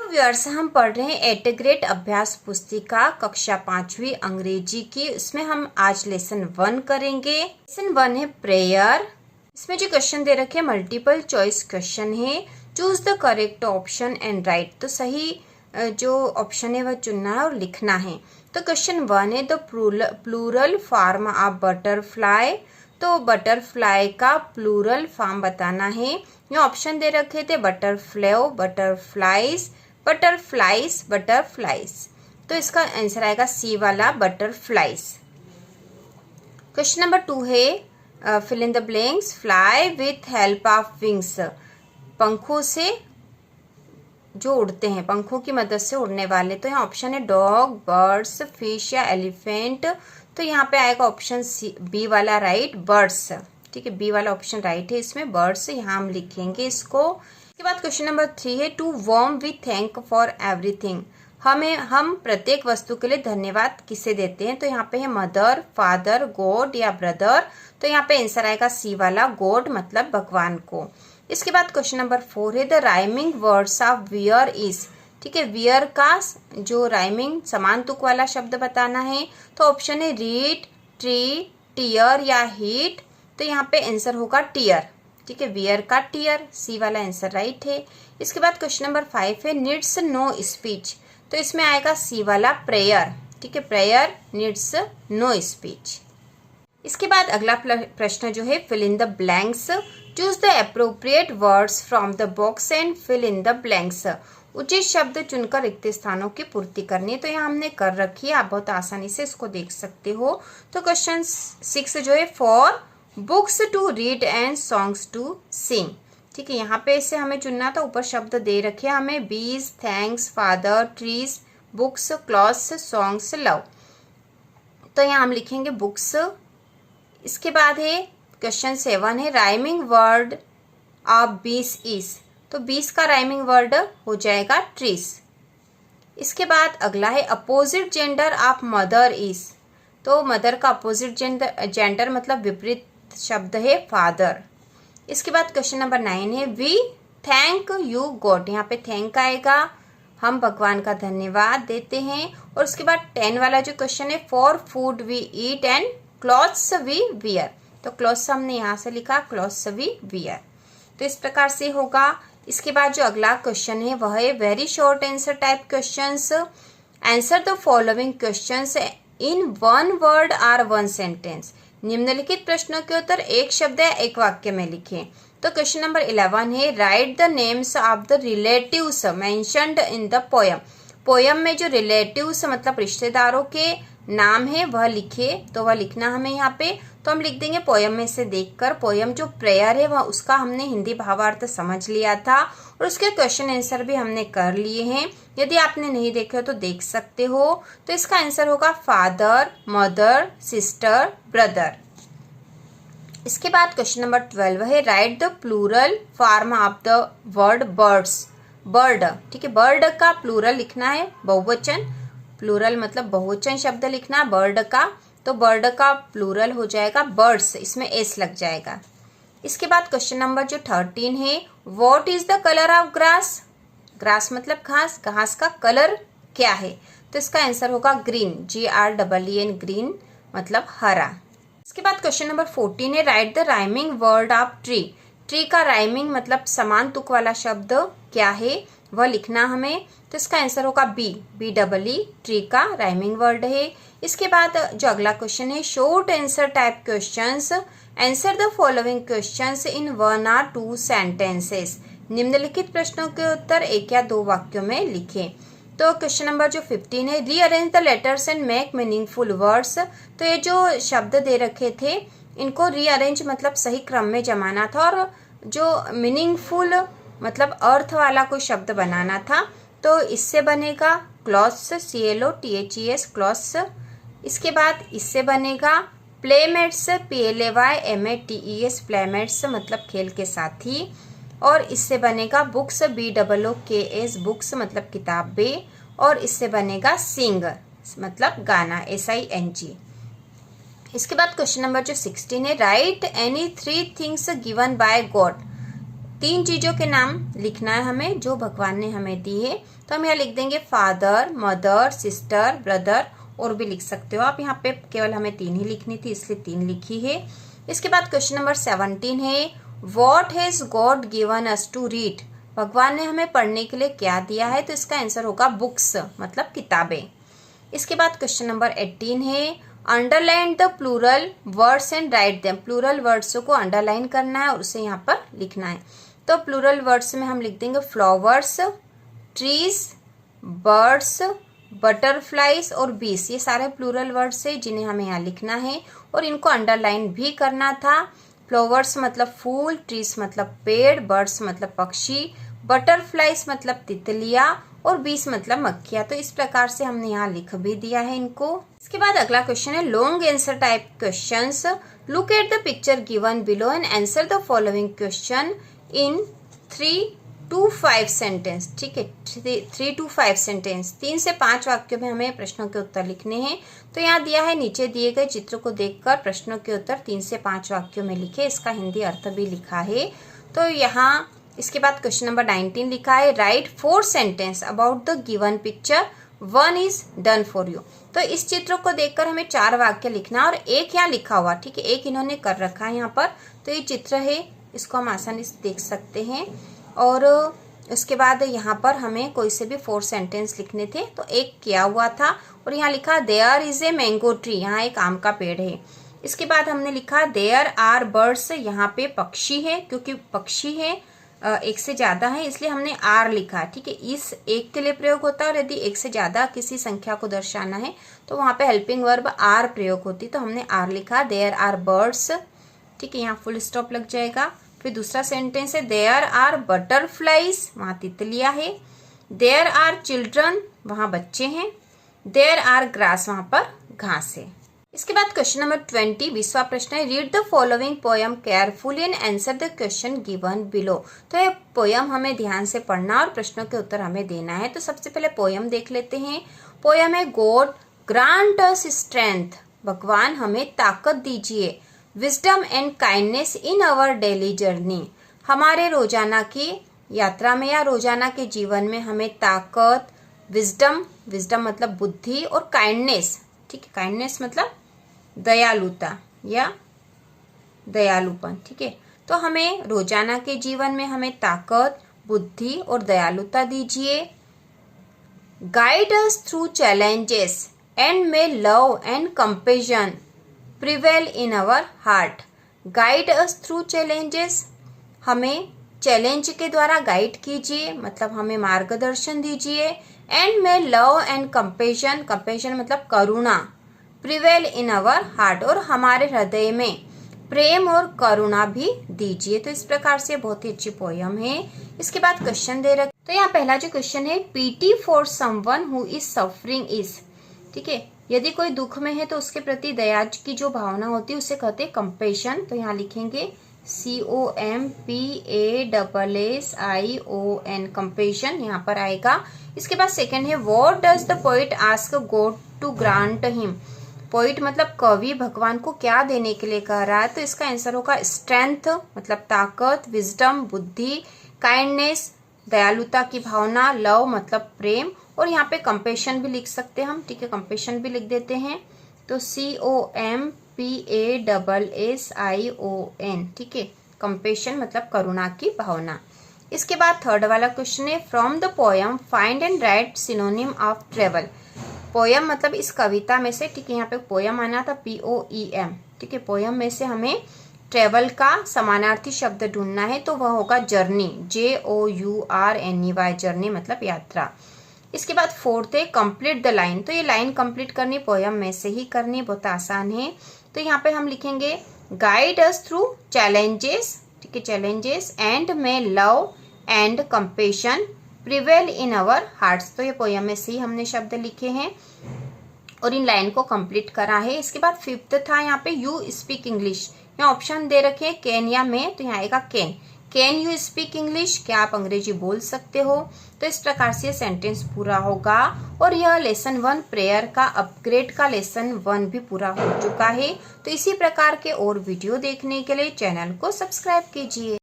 Viewers, हम पढ़ रहे हैं एट ग्रेड अभ्यास पुस्तिका कक्षा 5वीं अंग्रेजी की। इसमें हम आज लेसन 1 करेंगे। लेसन 1 है प्रेयर। इसमें जो क्वेश्चन दे रखे हैं मल्टीपल चॉइस क्वेश्चन है। Choose the correct option and right, तो सही जो ऑप्शन है वह चुनना है और लिखना है। तो क्वेश्चन 1 है the plural form of butterfly, तो बटरफ्लाई का प्लूरल फॉर्म बताना है। ये ऑप्शन दे रखे थे बटरफ्लो, बटरफ्लाइज, बटरफ्लाइज, बटरफ्लाइज। तो इसका आंसर आएगा सी वाला बटरफ्लाइज। क्वेश्चन नंबर 2 है fill in the blanks. Fly with help of wings, पंखों से जो उड़ते हैं, पंखों की मदद से उड़ने वाले। तो यहाँ ऑप्शन है डॉग, बर्ड्स, फिश या एलिफेंट। तो यहाँ पे आएगा ऑप्शन बी वाला राइट, बर्ड्स। ठीक है, बी वाला ऑप्शन राइट है इसमें, बर्ड्स। यहाँ हम लिखेंगे इसको। इसके बाद क्वेश्चन नंबर 3 है to warm we thank for everything, हम प्रत्येक वस्तु के लिए धन्यवाद किसे देते हैं। तो यहाँ पे है मदर, फादर, गॉड या ब्रदर। तो यहाँ पे आंसर आएगा सी वाला गॉड, मतलब भगवान को। इसके बाद क्वेश्चन नंबर 4 है the rhyming words of wear is. ठीक है, वियर का जो राइमिंग समान तुक वाला शब्द बताना है। तो ऑप्शन है रीड, ट्री, टीयर या हीट। तो यहाँ पे आंसर होगा टीयर। ठीक है, वियर का टीयर, सी वाला आंसर राइट है। इसके बाद क्वेश्चन नंबर 5 है नीड्स नो स्पीच। तो इसमें आएगा सी वाला प्रेयर। ठीक है, प्रेयर नीड्स नो स्पीच। इसके बाद अगला प्रश्न जो है fill in the blanks. Choose the appropriate words from the box and fill in the blanks. उचित शब्द चुनकर रिक्त स्थानों की पूर्ति करनी है। तो यहाँ हमने कर रखी है, आप बहुत आसानी से इसको देख सकते हो। तो क्वेश्चन 6 जो है for books to read and songs to sing. ठीक है, यहाँ पे इसे हमें चुनना था। ऊपर शब्द दे रखे हमें बीज, thanks, father, trees, books, clothes, songs, love. तो यहाँ हम लिखेंगे बुक्स। इसके बाद है क्वेश्चन 7 है राइमिंग वर्ड ऑफ बीस इज। तो 20 का राइमिंग वर्ड हो जाएगा ट्रीज। इसके बाद अगला है opposite gender of mother is. तो मदर का अपोजिट जेंडर मतलब विपरीत शब्द है फादर। इसके बाद क्वेश्चन नंबर 9 है वी थैंक यू गॉड। यहाँ पे थैंक आएगा, हम भगवान का धन्यवाद देते हैं। और उसके बाद 10 वाला जो क्वेश्चन है for food we eat and clothes we wear. तो क्लॉथ्स हमने यहाँ से लिखा, क्लॉथ्स वी वियर। तो इस प्रकार से होगा। इसके बाद जो अगला क्वेश्चन है वह है very short answer type questions. Answer the following questions in one word और वन सेंटेंस। निम्नलिखित प्रश्नों के उत्तर एक शब्द या एक वाक्य में लिखें। तो क्वेश्चन नंबर 11 है write the names of the relatives mentioned in the poem. Poem में जो रिलेटिव्स मतलब रिश्तेदारों के नाम है वह लिखे। तो वह लिखना हमें यहाँ पे। तो हम लिख देंगे पोयम में से देखकर। पोयम जो प्रेयर है वह उसका हमने हिंदी भावार्थ समझ लिया था और उसके क्वेश्चन आंसर भी हमने कर लिए हैं। यदि आपने नहीं देखे हो तो देख सकते हो। तो इसका आंसर होगा फादर, मदर, सिस्टर, ब्रदर। इसके बाद क्वेश्चन नंबर 12 है write the plural form of the word birds. Bird, ठीक है, बर्ड का प्लूरल लिखना है, बहुवचन। प्लूरल मतलब बहुवचन शब्द लिखना बर्ड का। तो बर्ड का प्लूरल हो जाएगा बर्ड्स, इसमें एस लग जाएगा। इसके बाद क्वेश्चन नंबर जो 13 है what is the colour of grass. Grass मतलब घास, घास का कलर क्या है। तो इसका आंसर होगा ग्रीन, GREEN, ग्रीन मतलब हरा। इसके बाद क्वेश्चन नंबर 14 है write the rhyming word of tree. Tree का राइमिंग मतलब समान तुक वाला शब्द क्या है वह लिखना हमें। तो इसका आंसर होगा BEE, ट्री का राइमिंग वर्ड है। इसके बाद जो अगला क्वेश्चन है short answer type questions. Answer the following questions in 1 or 2 sentences. निम्नलिखित प्रश्नों के उत्तर एक या दो वाक्यों में लिखें। तो क्वेश्चन नंबर जो 15 है rearrange the letters and make meaningful words. तो ये जो शब्द दे रखे थे इनको रीअरेंज मतलब सही क्रम में जमाना था और जो मीनिंगफुल मतलब अर्थ वाला कोई शब्द बनाना था। तो इससे बनेगा क्लॉथ्स, CLOTHES, क्लॉथ्स। इसके बाद इससे बनेगा प्लेमेट्स, PLAYMATES, प्लेमेट्स मतलब खेल के साथी। और इससे बनेगा बुक्स, BOOKS, बुक्स मतलब किताबें। और इससे बनेगा सिंग मतलब गाना, SING। इसके बाद क्वेश्चन नंबर जो 16 है right any 3 things given by God. 3 चीजों के नाम लिखना है हमें जो भगवान ने हमें दी है। तो हम यहाँ लिख देंगे फादर, मदर, सिस्टर, ब्रदर, और भी लिख सकते हो आप। यहाँ पे केवल हमें 3 ही लिखनी थी इसलिए 3 लिखी है। इसके बाद क्वेश्चन नंबर 17 है, what has God given us to read? भगवान ने हमें पढ़ने के लिए क्या दिया है? तो इसका आंसर होगा बुक्स, मतलब किताबें। इसके बाद क्वेश्चन नंबर 18 है, underline the plural words and write them. Plural words को अंडरलाइन करना है और उसे यहाँ पर लिखना है। तो प्लूरल वर्ड्स में हम लिख देंगे फ्लावर्स, ट्रीज, बर्ड्स, बटरफ्लाइज और बीस। ये सारे प्लूरल वर्ड्स है जिन्हें हमें यहाँ लिखना है और इनको अंडरलाइन भी करना था। फ्लावर्स मतलब फूल, ट्रीज मतलब पेड़, बर्ड्स मतलब पक्षी, बटरफ्लाइज मतलब तितलियां और बीस मतलब मक्खियां। तो इस प्रकार से हमने यहाँ लिख भी दिया है इनको। इसके बाद अगला क्वेश्चन है long answer type questions. Look at the picture given below and answer the following question in 3 to 5 sentence. ठीक है, 3 to 5 सेंटेंस, 3 से 5 वाक्यों में हमें प्रश्नों के उत्तर लिखने हैं। तो यहाँ दिया है, नीचे दिए गए चित्र को देखकर प्रश्नों के उत्तर 3 से 5 वाक्यों में लिखे। इसका हिंदी अर्थ भी लिखा है। तो यहाँ इसके बाद क्वेश्चन नंबर 19 लिखा है, right 4 sentence about the given picture, 1 is done for you. तो इस चित्र को देखकर हमें 4 वाक्य लिखना और एक यहाँ लिखा हुआ, ठीक है, एक इन्होंने कर रखा है यहाँ पर। तो ये चित्र है, इसको हम आसानी से देख सकते हैं। और उसके बाद यहाँ पर हमें कोई से भी 4 सेंटेंस लिखने थे, तो एक किया हुआ था और यहाँ लिखा there is a mango tree, यहाँ एक आम का पेड़ है। इसके बाद हमने लिखा देयर आर बर्ड्स, यहाँ पे पक्षी है, क्योंकि पक्षी है एक से ज्यादा है इसलिए हमने आर लिखा। ठीक है, इस एक के लिए प्रयोग होता है और यदि एक से ज्यादा किसी संख्या को दर्शाना है तो वहां पे हेल्पिंग वर्ब आर प्रयोग होती, तो हमने आर लिखा। देयर आर बर्ड्स, ठीक है, यहाँ फुल स्टॉप लग जाएगा। फिर दूसरा सेंटेंस है देयर आर बटरफ्लाइज, वहां तितलियां है। देयर आर चिल्ड्रन, वहां बच्चे हैं। देयर आर ग्रास, वहां पर घास है। इसके बाद क्वेश्चन नंबर 20 20वां प्रश्न है, read the following poem carefully and answer the question given below. तो ये पोयम हमें ध्यान से पढ़ना और प्रश्नों के उत्तर हमें देना है। तो सबसे पहले पोयम देख लेते हैं। पोयम है गॉड ग्रांट अस स्ट्रेंथ, भगवान हमें ताकत दीजिए। Wisdom and kindness in our daily journey, हमारे रोजाना की यात्रा में या रोजाना के जीवन में हमें ताकत, विजडम, विजडम मतलब बुद्धि, और काइंडनेस, ठीक है, काइंडनेस मतलब दयालुता या दयालुपन। ठीक है, तो हमें रोजाना के जीवन में हमें ताकत, बुद्धि और दयालुता दीजिए। Guide us through challenges and may love and compassion prevail in our heart. Guide us through challenges, हमें चैलेंज के द्वारा गाइड कीजिए, मतलब हमें मार्गदर्शन दीजिए। And may love and compassion, compassion मतलब करुणा, प्रिवेल इन आवर हार्ट, और हमारे हृदय में प्रेम और करुणा भी दीजिए। तो इस प्रकार से बहुत ही अच्छी पोयम है। इसके बाद क्वेश्चन दे रखे, तो यहाँ पहला जो क्वेश्चन है, PT for someone who is suffering is, ठीक है, यदि कोई दुख में है तो उसके प्रति दया की जो भावना होती है उसे कहते हैं कंपैशन। तो यहाँ लिखेंगे COMPASSION, कंपैशन यहाँ पर आएगा। इसके बाद सेकंड है, what does the poet ask God to grant him. Poet मतलब कवि भगवान को क्या देने के लिए कह रहा है? तो इसका आंसर होगा स्ट्रेंथ मतलब ताकत, विजडम बुद्धि, काइंडनेस दयालुता की भावना, लव मतलब प्रेम, और यहाँ पे कंपैशन भी लिख सकते हैं हम। ठीक है, कंपैशन भी लिख देते हैं। तो COMPASSION, ठीक है, कंपैशन मतलब करुणा की भावना। इसके बाद थर्ड वाला क्वेश्चन है, from the poem find and right synonym of travel. Poem मतलब इस कविता में से, ठीक है, यहाँ पे पोयम आना था POEM, ठीक है, पोयम में से हमें ट्रेवल का समानार्थी शब्द ढूंढना है, तो वह होगा जर्नी, JOURNEY, जर्नी मतलब यात्रा। इसके बाद फोर्थ है कंप्लीट द लाइन। तो ये लाइन कंप्लीट करनी पोयम में से ही करनी, बहुत आसान है। तो यहाँ पे हम लिखेंगे गाइड अस थ्रू चैलेंजेस, ठीक है, challenges and may love and compassion prevail in our hearts. तो ये पोयम में से ही हमने शब्द लिखे हैं और इन लाइन को कंप्लीट करा है। इसके बाद फिफ्थ था यहाँ पे यू स्पीक इंग्लिश। यहाँ ऑप्शन दे रखे हैं कैन या में, तो यहाँ आएगा can. Can you speak English, क्या आप अंग्रेजी बोल सकते हो? तो इस प्रकार से सेंटेंस पूरा होगा। और यह लेसन 1 प्रेयर का अपग्रेड का लेसन 1 भी पूरा हो चुका है। तो इसी प्रकार के और वीडियो देखने के लिए चैनल को सब्सक्राइब कीजिए।